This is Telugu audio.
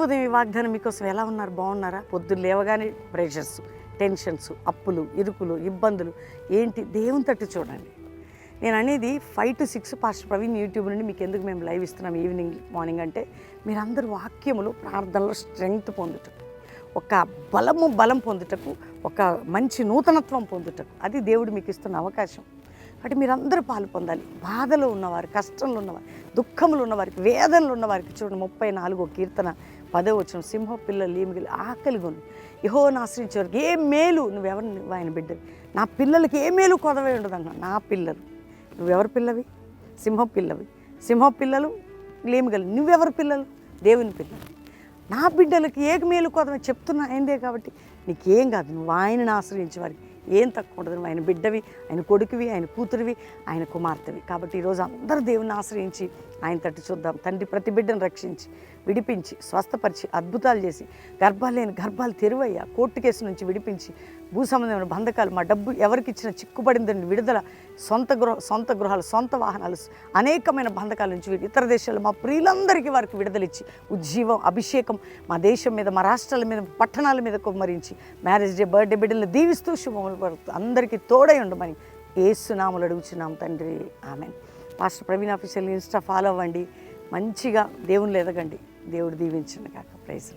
ఉదయం ఈ వాగ్దానం మీకోసం ఎలా ఉన్నారు? బాగున్నారా? పొద్దున్న లేవగానే ప్రెషర్స్, టెన్షన్స్, అప్పులు, ఇరుకులు, ఇబ్బందులు ఏంటి? దేవుని తట్టు చూడండి. నేను అనేది 5 to 6 పాస్టర్ ప్రవీణ్ యూట్యూబ్ నుండి మీకు ఎందుకు మేము లైవ్ ఇస్తున్నాం ఈవినింగ్ మార్నింగ్ అంటే, మీరందరూ వాక్యములు ప్రార్థనలో స్ట్రెంగ్త్ పొందుటకు, ఒక బలం పొందుటకు, ఒక మంచి నూతనత్వం పొందుటకు, అది దేవుడు మీకు ఇస్తున్న అవకాశం. కాబట్టి మీరందరూ పాలు పొందాలి. బాధలో ఉన్నవారు, కష్టంలో ఉన్నవారు, దుఃఖములు ఉన్నవారికి, వేదనలు ఉన్నవారికి చూడండి 34వ కీర్తన 10వ వచనం, సింహ పిల్లలు లేమిగిలి ఆకలిగొని యెహోవాను ఆశ్రయించేవారికి ఏ మేలు, నువ్వు ఆయన బిడ్డవి, నా పిల్లలకి ఏ మేలు కొదవే ఉండదన్న. నా పిల్లలు, నువ్వెవరి పిల్లవి? సింహం పిల్లవి. సింహం పిల్లలు లేమిగలి, నువ్వెవరి పిల్లలు? దేవుని పిల్లలు. నా బిడ్డలకి ఏ మేలు కొదవే చెప్తున్నా అయిందే. కాబట్టి నీకేం కాదు, నువ్వు ఆయనను ఆశ్రయించే వారికి ఏం తక్కువ ఉండదు. నువ్వు ఆయన బిడ్డవి, ఆయన కొడుకువి, ఆయన కూతురివి, ఆయన కుమార్తెవి. కాబట్టి ఈరోజు అందరూ దేవుని ఆశ్రయించి ఆయన తట్టు చూద్దాం. తండ్రి ప్రతి బిడ్డను రక్షించి, విడిపించి, స్వస్థపరిచి, అద్భుతాలు చేసి, గర్భాలు లేని గర్భాలు తెరువయ్యా, కోర్టు కేసు నుంచి విడిపించి, భూ సంబంధమైన బంధకాలు, మా డబ్బు ఎవరికి ఇచ్చిన చిక్కుబడిందని విడుదల, సొంత గృహాలు, సొంత వాహనాలు, అనేకమైన బంధకాల నుంచి ఇతర దేశాల్లో మా ప్రియులందరికీ వారికి విడుదలిచ్చి, ఉజ్జీవం, అభిషేకం మా దేశం మీద, మా రాష్ట్రాల మీద, పట్టణాల మీద కుమ్మరించి, మ్యారేజ్ డే, బర్త్డే బిడ్డలను దీవిస్తూ శుభములు పడుతూ అందరికీ తోడై ఉండమని యేసు నామములో అడుగుచున్నాం తండ్రి, ఆమేన్. Pastor Praveen official Insta follow అవ్వండి. మంచిగా దేవునిలో ఎదగండి. దేవుడు దీవించును గాక. ప్రైజ్.